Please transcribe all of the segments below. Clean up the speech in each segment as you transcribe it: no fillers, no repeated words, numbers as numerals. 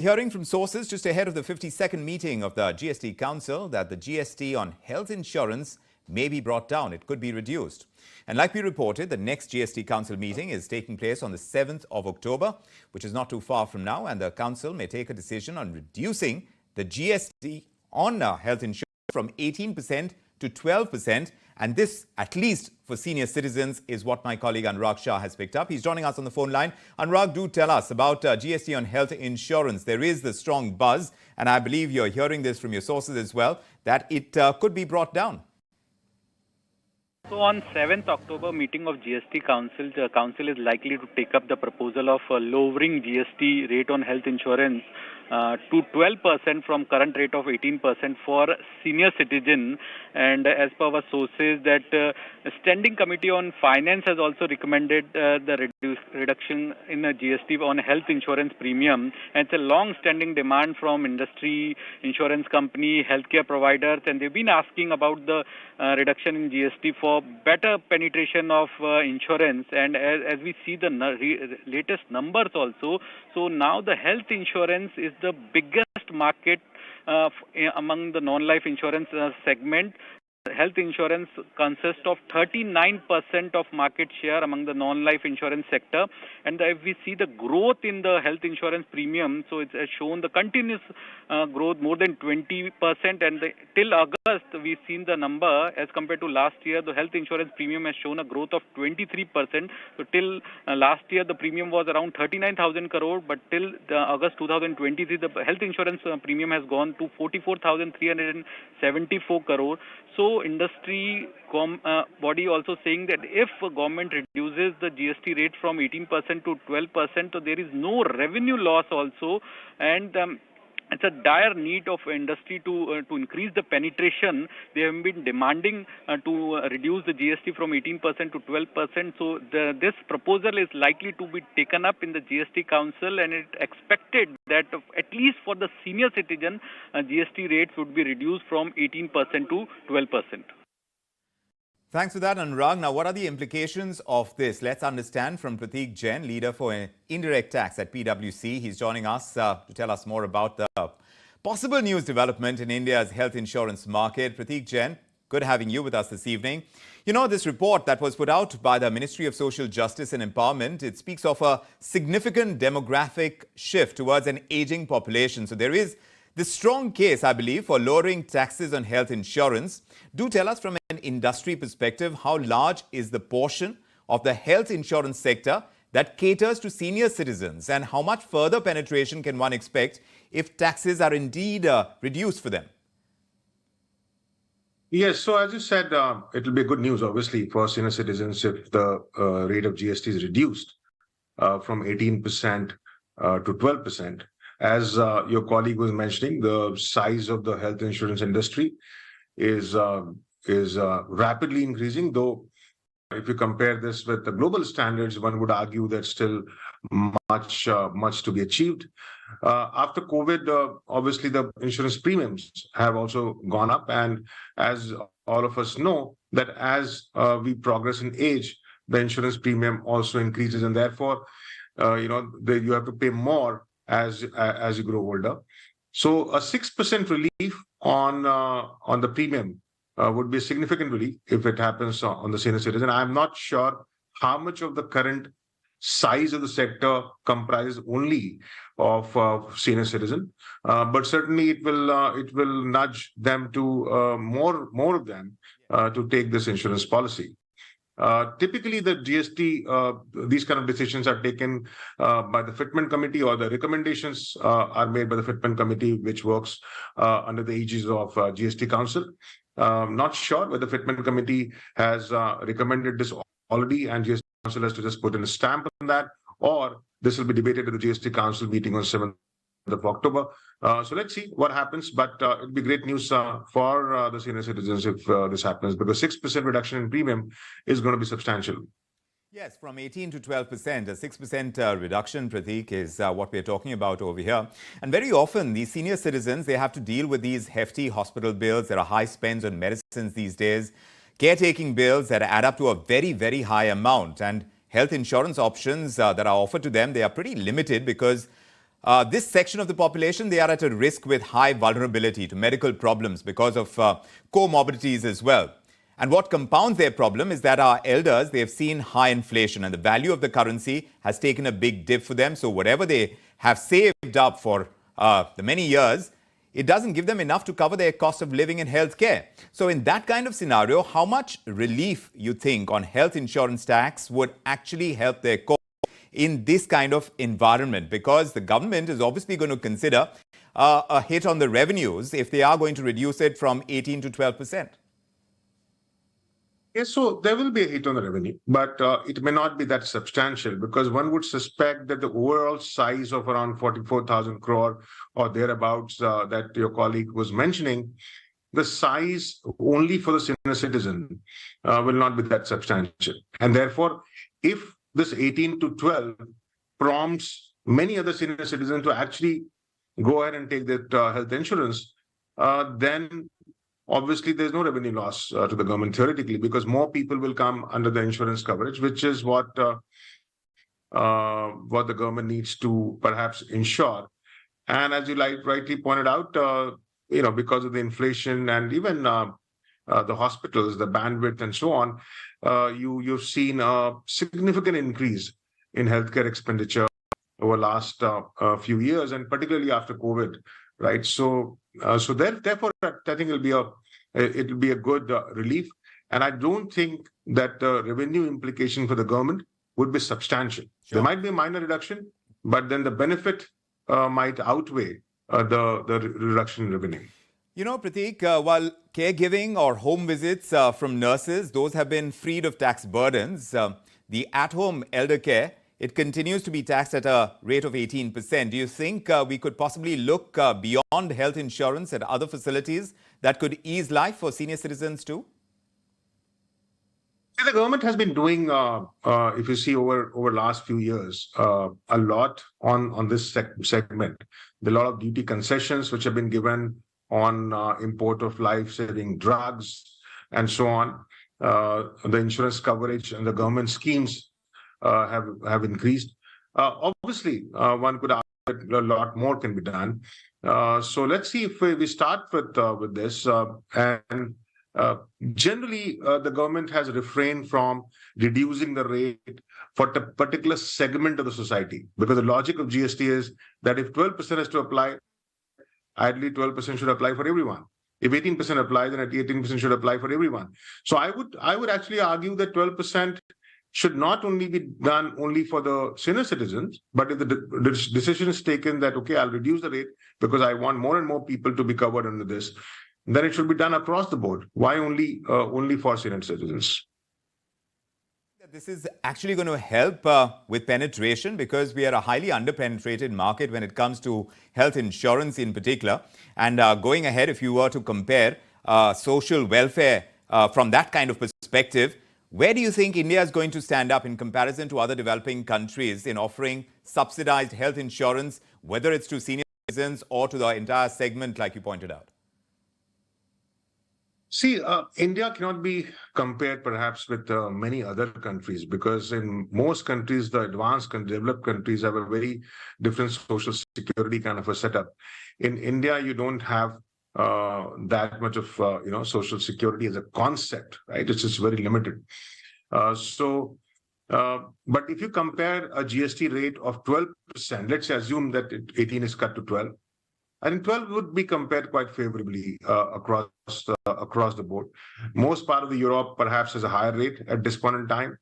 Hearing from sources just ahead of the 52nd meeting of the GST Council that the GST on health insurance may be brought down. It could be reduced. And like we reported, the next GST Council meeting is taking place on the 7th of October, which is not too far from now. And the Council may take a decision on reducing the GST on health insurance from 18% to 12%. And this, at least for senior citizens, is what my colleague Anurag Shah has picked up. He's joining us on the phone line. Anurag, do tell us about GST on health insurance. There is the strong buzz, and I believe you're hearing this from your sources as well, that it could be brought down. So on 7th October meeting of GST Council, the Council is likely to take up the proposal of lowering GST rate on health insurance to 12% from current rate of 18% for senior citizen. And as per our sources, that Standing Committee on Finance has also recommended the reduction in GST on health insurance premium. And it's a long-standing demand from industry, insurance company, healthcare providers, and they've been asking about the reduction in GST for better penetration of insurance. And as we see the latest numbers also, so now the health insurance is the biggest market among the non-life insurance segment. Health insurance consists of 39% of market share among the non-life insurance sector. And if we see the growth in the health insurance premium, so it has shown the continuous growth more than 20%. And till August, we've seen the number as compared to last year, the health insurance premium has shown a growth of 23%. So till last year, the premium was around 39,000 crore, but till August 2023, the health insurance premium has gone to 44,374 crore. So industry body also saying that if government reduces the GST rate from 18% to 12%, so there is no revenue loss also, and it's a dire need of industry to increase the penetration. They have been demanding to reduce the GST from 18% to 12%. So this proposal is likely to be taken up in the GST Council, and it expected that at least for the senior citizen, GST rates would be reduced from 18% to 12%. Thanks for that, Anurag. Now, what are the implications of this? Let's understand from Pratik Jain, leader for Indirect Tax at PwC. He's joining us to tell us more about the possible news development in India's health insurance market. Pratik Jain, good having you with us this evening. You know, this report that was put out by the Ministry of Social Justice and Empowerment, it speaks of a significant demographic shift towards an aging population. So there is this strong case, I believe, for lowering taxes on health insurance. Do tell us from an industry perspective, how large is the portion of the health insurance sector that caters to senior citizens, and how much further penetration can one expect if taxes are indeed reduced for them? Yes, so as you said, it will be good news, obviously, for senior citizens if the rate of GST is reduced from 18% to 12%. As your colleague was mentioning, the size of the health insurance industry is rapidly increasing, though if you compare this with the global standards, one would argue there's still much to be achieved. After COVID, obviously the insurance premiums have also gone up, and as all of us know, that as we progress in age, the insurance premium also increases, and therefore, you have to pay more as you grow older. So a 6% relief on the premium would be a significant relief if it happens on the senior citizen. I'm not sure how much of the current size of the sector comprises only of senior citizen, but certainly it will nudge them to more of them to take this insurance policy. Typically, the GST, these kind of decisions are taken by the Fitment Committee, or the recommendations are made by the Fitment Committee, which works under the aegis of GST Council. Not sure whether the Fitment Committee has recommended this already, and GST Council has to just put in a stamp on that, or this will be debated at the GST Council meeting on 7th of October. So let's see what happens, but it'll be great news for the senior citizens if this happens, because 6% reduction in premium is going to be substantial. Yes, from 18 to 12%, a 6% reduction, Pratik, is what we're talking about over here. And very often, these senior citizens, they have to deal with these hefty hospital bills. There are high spends on medicines these days, caretaking bills that add up to a very, very high amount. And health insurance options that are offered to them, they are pretty limited, because this section of the population, they are at a risk with high vulnerability to medical problems because of comorbidities as well. And what compounds their problem is that our elders, they have seen high inflation and the value of the currency has taken a big dip for them. So whatever they have saved up for the many years, it doesn't give them enough to cover their cost of living and healthcare. So in that kind of scenario, how much relief you think on health insurance tax would actually help their cause in this kind of environment? Because the government is obviously going to consider a hit on the revenues if they are going to reduce it from 18 to 12%. Yes, so there will be a hit on the revenue, but it may not be that substantial because one would suspect that the overall size of around 44,000 crore or thereabouts that your colleague was mentioning, the size only for the senior citizen will not be that substantial. And therefore, if this 18 to 12 prompts many other senior citizens to actually go ahead and take that health insurance, then obviously there's no revenue loss to the government theoretically because more people will come under the insurance coverage, which is what the government needs to perhaps ensure. And as you rightly pointed out, because of the inflation and even the hospitals, the bandwidth and so on, you've seen a significant increase in healthcare expenditure over the last few years, and particularly after COVID, right? So therefore, I think it'll be a good relief, and I don't think that the revenue implication for the government would be substantial. Sure. There might be a minor reduction, but then the benefit might outweigh the reduction in revenue. You know, Pratik, while caregiving or home visits from nurses, those have been freed of tax burdens, the at-home elder care, it continues to be taxed at a rate of 18%. Do you think we could possibly look beyond health insurance at other facilities that could ease life for senior citizens too? The government has been doing, if you see over last few years, a lot on this segment. There are a lot of duty concessions which have been given on import of life-saving drugs and so on. The insurance coverage and the government schemes have increased. Obviously, one could argue that a lot more can be done. So let's see if we start with this. Generally, the government has refrained from reducing the rate for a particular segment of the society because the logic of GST is that if 12% has to apply, ideally 12% should apply for everyone. If 18% applies, then 18% should apply for everyone. So I would actually argue that 12% should not only be done only for the senior citizens, but if the decision is taken that, okay, I'll reduce the rate because I want more and more people to be covered under this, then it should be done across the board. Why only for senior citizens? This is actually going to help with penetration because we are a highly underpenetrated market when it comes to health insurance in particular. And going ahead, if you were to compare social welfare from that kind of perspective, where do you think India is going to stand up in comparison to other developing countries in offering subsidized health insurance, whether it's to senior citizens or to the entire segment, like you pointed out? See, India cannot be compared perhaps with many other countries because in most countries, the advanced and developed countries have a very different social security kind of a setup. In India, you don't have that much of social security as a concept, right? It's just very limited. But if you compare a GST rate of 12%, let's assume that 18 is cut to 12. I think 12 would be compared quite favorably across the board. Most part of the Europe perhaps has a higher rate at this point in time.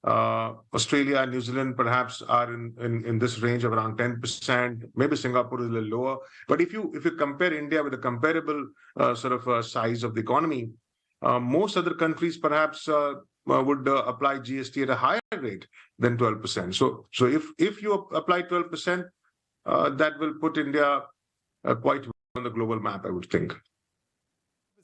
Australia and New Zealand perhaps are in this range of around 10%. Maybe Singapore is a little lower. But if you compare India with a comparable size of the economy, most other countries perhaps would apply GST at a higher rate than 12%. So if you apply 12%, that will put India quite on the global map, I would think.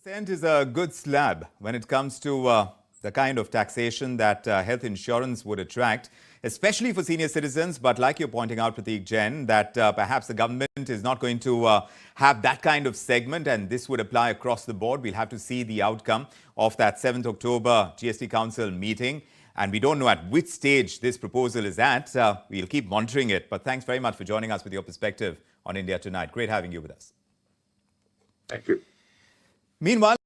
12% is a good slab when it comes to the kind of taxation that health insurance would attract, especially for senior citizens. But like you're pointing out, Pratik Jain, that perhaps the government is not going to have that kind of segment, and this would apply across the board. We'll have to see the outcome of that 7th October GST Council meeting. And we don't know at which stage this proposal is at. We'll keep monitoring it. But thanks very much for joining us with your perspective on India Tonight. Great having you with us. Thank you. Meanwhile,